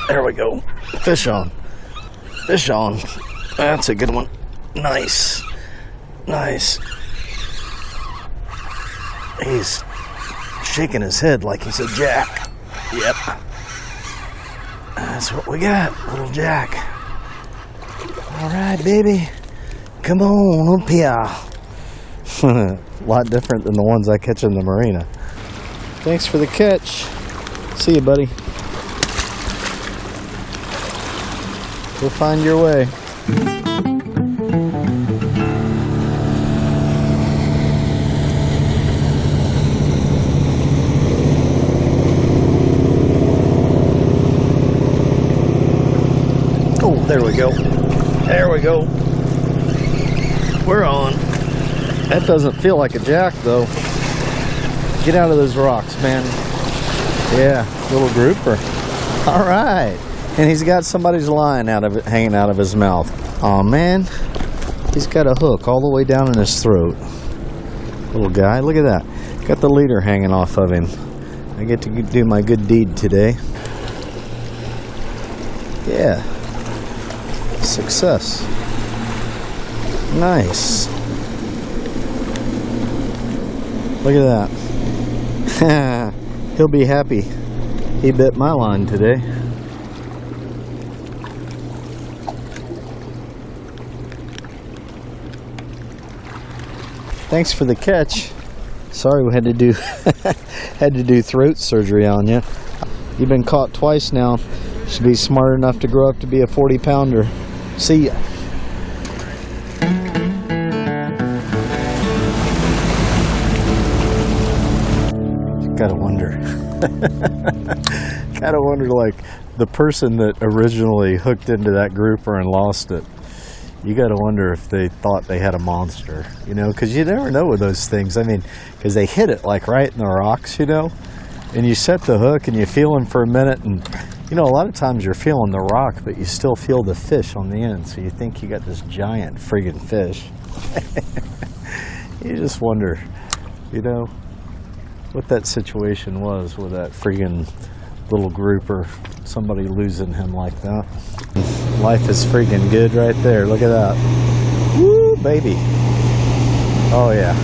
There we go. Fish on. Fish on. That's a good one. Nice. Nice. He's shaking his head like he's a jack. Yep. That's what we got, little jack. All right, baby. Come on up here. A lot different than the ones I catch in the marina. Thanks for the catch. See you, buddy. Go find your way. Oh, there we go. There we go. We're on. That doesn't feel like a jack, though. Get out of those rocks, man. Yeah, little grouper. All right. And he's got somebody's line out of it, hanging out of his mouth. Oh man, he's got a hook all the way down in his throat. Little guy, look at that. Got the leader hanging off of him. I get to do my good deed today. Yeah. Success. Nice. Look at that. He'll be happy. He bit my line today. Thanks for the catch. Sorry we had to do throat surgery on you. You've been caught twice now. Should be smart enough to grow up to be a 40-pounder. See ya. Gotta wonder. Gotta wonder, like, the person that originally hooked into that grouper and lost it. You got to wonder if they thought they had a monster, you know, because you never know with those things. I mean, because they hit it like right in the rocks, you know, and you set the hook and you feel him for a minute, and you know, a lot of times you're feeling the rock, but you still feel the fish on the end, so you think you got this giant friggin' fish. You just wonder, you know, what that situation was with that friggin' little grouper, somebody losing him like that. Life is freaking good right there. Look at that. Woo, baby. Oh yeah.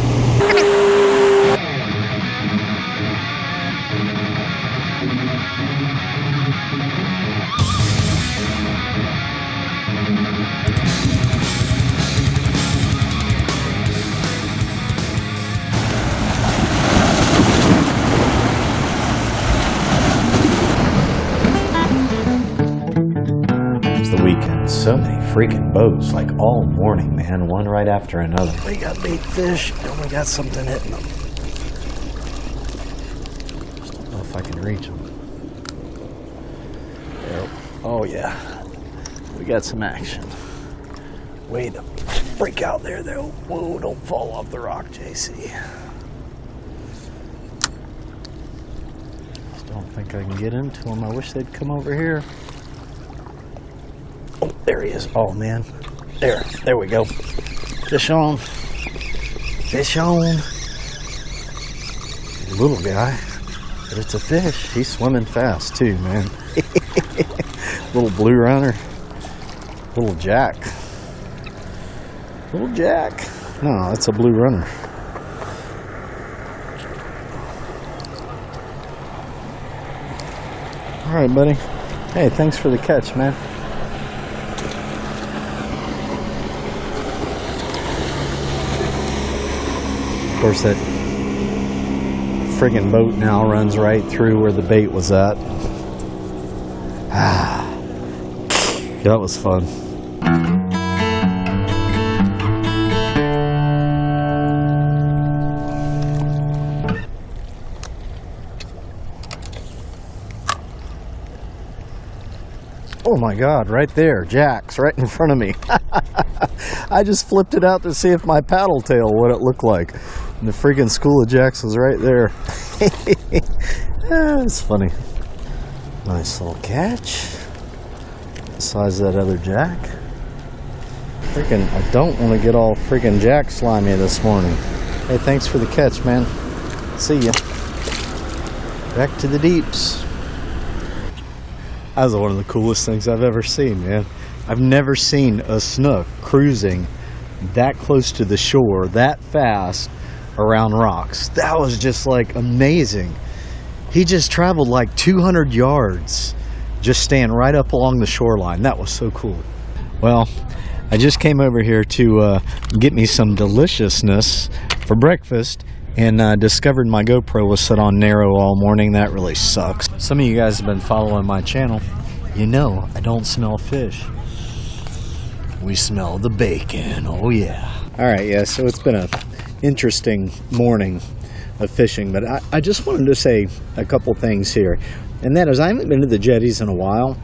So many freaking boats, like all morning, man, one right after another. We got bait fish, and we got something hitting them. Just don't know if I can reach them. There. Oh yeah, we got some action. Way to freak out there, though. Whoa, don't fall off the rock, JC. Just don't think I can get into them. I wish they'd come over here. Oh, there he is. Oh, man. There we go. Fish on. Fish on. Little guy. But it's a fish. He's swimming fast, too, man. Little blue runner. Little jack. Little jack. No, that's a blue runner. All right, buddy. Hey, thanks for the catch, man. Of course, that friggin' boat now runs right through where the bait was at. That was fun. Oh my God, right there, Jack's right in front of me. I just flipped it out to see if my paddle tail, what it looked like. And the freaking school of Jacks was right there. It's funny. Nice little catch. The size of that other Jack. Freaking, I don't want to get all freaking Jack slimy this morning. Hey, thanks for the catch, man. See ya. Back to the deeps. That was one of the coolest things I've ever seen, man. I've never seen a snook cruising that close to the shore, that fast around rocks. That was just like amazing. He just traveled like 200 yards, just staying right up along the shoreline. That was so cool. Well, I just came over here to get me some deliciousness for breakfast, and discovered my GoPro was set on narrow all morning. That really sucks. Some of you guys have been following my channel. You know I don't smell fish. We smell the bacon. Oh yeah. All right, yeah, so it's been a interesting morning of fishing, but I just wanted to say a couple things here, and that is I haven't been to the jetties in a while.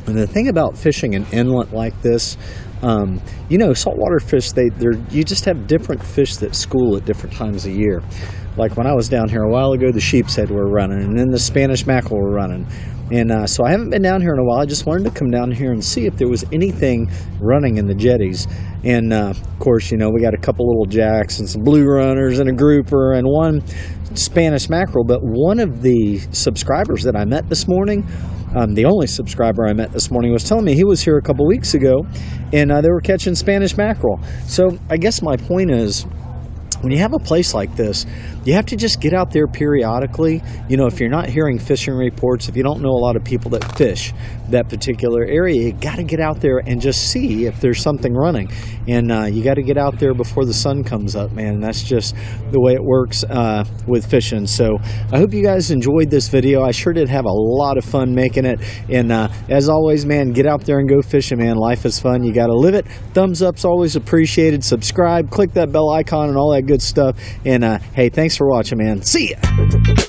And the thing about fishing an inlet like this, you know, saltwater fish, you just have different fish that school at different times of year. Like when I was down here a while ago, the sheep's head were running, and then the Spanish mackerel were running. And so I haven't been down here in a while. I just wanted to come down here and see if there was anything running in the jetties. And of course, you know, we got a couple little jacks and some blue runners and a grouper and one Spanish mackerel. But one of the subscribers that I met this morning, the only subscriber I met this morning, was telling me he was here a couple weeks ago and they were catching Spanish mackerel. So I guess my point is, when you have a place like this, you have to just get out there periodically. You know, if you're not hearing fishing reports, if you don't know a lot of people that fish that particular area, you got to get out there and just see if there's something running. And you got to get out there before the sun comes up, man. That's just the way it works with fishing. So I hope you guys enjoyed this video. I sure did have a lot of fun making it. And as always, man, get out there and go fishing, man. Life is fun. You got to live it. Thumbs up's always appreciated. Subscribe, click that bell icon and all that good stuff. And hey, thanks for watching, man. See ya.